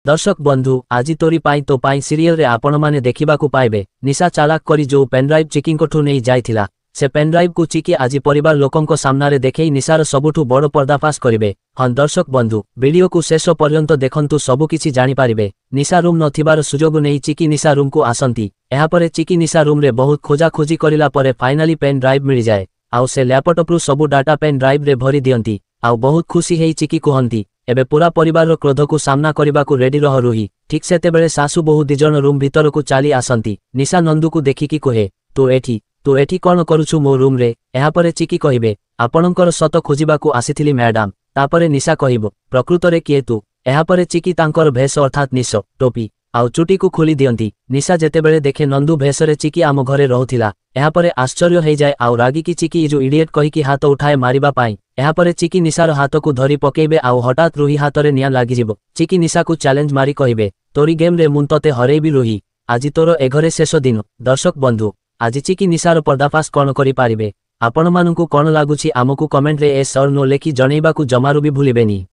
दर्शक बंधु आज तोरी पाई तो पाई सीरियल रे आपण माने देखिबाकू पाइबे निशा चालाक करी जो पेनड्राइव चिकिंकोठू नहीं जाइथिला से पेनड्राइव को चिकी आज परिवार लोकंको सामनारे देखई निशार सबुठू बड़ पर्दाफाश करिवे। हाँ दर्शक बंधु वीडियो को शेष पर्यंत देखंतु सबु किछि जानि पारिबे। निशा रूम नथिबार सुजोग नहीं चिकी निशा रूम को आसंती एहा परे चिकी निशा रूम रे बहुत खोजा खोजी करिला परे फाइनाली पेन ड्राइव मिल जाए आउ से लैपटॉप रु सबु डाटा पेन ड्राइव रे भरी दियंती आउ बहुत खुशी हेई चिकी कहंती एबे पूरा परिवार क्रोध को सामना करने को रेडी रह रुही। ठीक से बेले सासु बहु दिजन रूम भीतर को चली आसंती निशा नंदू को देखिकी कहे तू एठी कौन करुछु मो रूम रे। एहा परे चिकी कहिबे आपणकर सत खोजिबाकू आसीथिली मैडम। तापरे निशा कहिबो प्रकृत रे किए तू। एहा परे चिकी तांकर भेष अर्थात निश टोपी आउ चुटी को खोली दियंती। निशा जेतेबेले देखे नंदू भेषरे चिकी आम घरे रहुथिला एहा परे आश्चर्य हो जाए आउ रागी की चिकी जो इडियट कहिकी हाथ उठाए मारिबा पाई। एहा परे चिकी निशार हाथ को धरी पकेबे आउ हठात रुही हाथ रे निया लागि जिवो। चिकी निशा को चैलेंज मारी कहिबे तोरी गेम रे मुन तते हरेबी रुही आज तोर एघरे शेष दिन। दर्शक बंधु आज चिकी निशार पर्दाफाश कौन करि पारिबे आपण मानकु कौन लागुछि आमकु कमेंट रे एस और नो लेखि जणैबाकू जमारू भी भूलिबेनी।